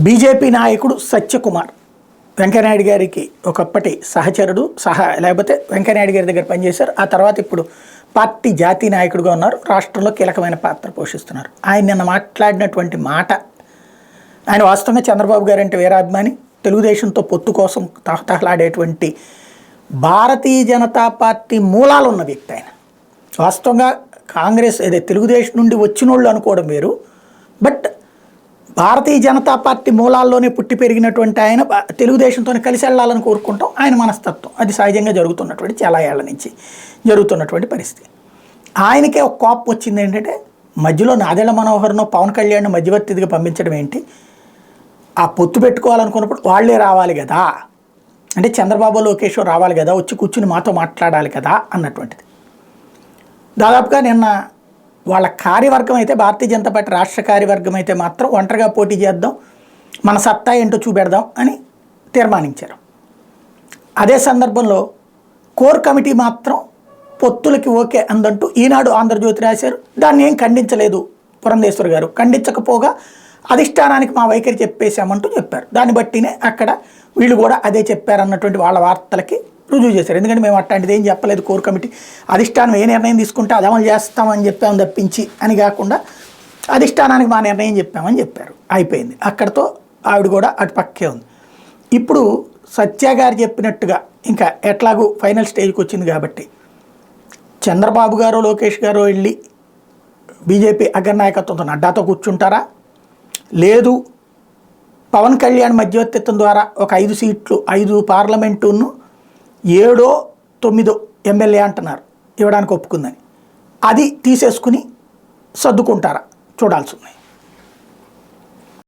BJP నాయకుడు సత్యకుమార్ వెంకయ్యనాయుడు గారికి ఒకప్పటి సహచరుడు లేకపోతే వెంకయ్యనాయుడు గారి దగ్గర పనిచేశారు. ఆ తర్వాత ఇప్పుడు పార్టీ జాతీయ నాయకుడిగా ఉన్నారు. రాష్ట్రంలో కీలకమైన పాత్ర పోషిస్తున్నారు. ఆయన నిన్న మాట్లాడినటువంటి మాట, ఆయన వాస్తవంగా చంద్రబాబు గారు అంటే వీరాభిమాని, తెలుగుదేశంతో పొత్తు కోసం తహతహలాడేటువంటి భారతీయ జనతా పార్టీ మూలాలు ఉన్న వ్యక్తి. ఆయన వాస్తవంగా కాంగ్రెస్ ఏదే తెలుగుదేశం నుండి వచ్చినోళ్ళు అనుకోవడం వేరు, బట్ భారతీయ జనతా పార్టీ మూలాల్లోనే పుట్టి పెరిగినటువంటి ఆయన తెలుగుదేశంతో కలిసి వెళ్ళాలని కోరుకుంటాం. ఆయన మనస్తత్వం అది సహజంగా జరుగుతున్నటువంటి చాలా ఏళ్ల నుంచి జరుగుతున్నటువంటి పరిస్థితి. ఆయనకే ఒక కోపం వచ్చింది ఏంటంటే, మధ్యలో నాదెళ్ల మనోహర్ను పవన్ కళ్యాణ్ మధ్యవర్తిగా పంపించడం ఏంటి, ఆ పొత్తు పెట్టుకోవాలనుకున్నప్పుడు వాళ్లే రావాలి కదా, అంటే చంద్రబాబు లోకేష్ రావాలి కదా, వచ్చి కూర్చుని మాతో మాట్లాడాలి కదా అన్నటువంటిది. దాదాపుగా నిన్న వాళ్ళ కార్యవర్గం అయితే, భారతీయ జనతా పార్టీ రాష్ట్ర కార్యవర్గం అయితే మాత్రం ఒంటరిగా పోటీ చేద్దాం, మన సత్తా ఏంటో చూపెడదాం అని తీర్మానించారు. అదే సందర్భంలో కోర్ కమిటీ మాత్రం పొత్తులకి ఓకే అందంటూ ఈనాడు ఆంధ్రజ్యోతి రాశారు. దాన్ని ఏం ఖండించలేదు పురంధేశ్వర్ గారు. ఖండించకపోగా అధిష్టానానికి మా వైఖరి చెప్పేశామంటూ చెప్పారు. దాన్ని బట్టినే అక్కడ వీళ్ళు కూడా అదే చెప్పారన్నటువంటి వాళ్ళ వార్తలకి రుజువు చేశారు. ఎందుకంటే మేము అట్లాంటిది ఏం చెప్పలేదు, కోర్ కమిటీ అధిష్టానం ఏ నిర్ణయం తీసుకుంటే అది అమలు చేస్తామని చెప్పామని తప్పించి అని కాకుండా అధిష్టానానికి మా నిర్ణయం చెప్పామని చెప్పారు. అయిపోయింది, అక్కడితో ఆవిడ కూడా అటు పక్కే ఉంది. ఇప్పుడు సత్య గారు చెప్పినట్టుగా ఇంకా ఎట్లాగూ ఫైనల్ స్టేజ్కి వచ్చింది కాబట్టి చంద్రబాబు గారు లోకేష్ గారు వెళ్ళి బీజేపీ అగ్రనాయకత్వంతో నడ్డాతో కూర్చుంటారా, లేదు పవన్ కళ్యాణ్ మధ్యవర్తిత్వం ద్వారా ఒక 5 సీట్లు 5 పార్లమెంటును 7 9 ఎమ్మెల్యే అంటున్నారు ఇవ్వడానికి ఒప్పుకుందని, అది తీసేసుకుని సర్దుకుంటారా చూడాల్సి ఉంది.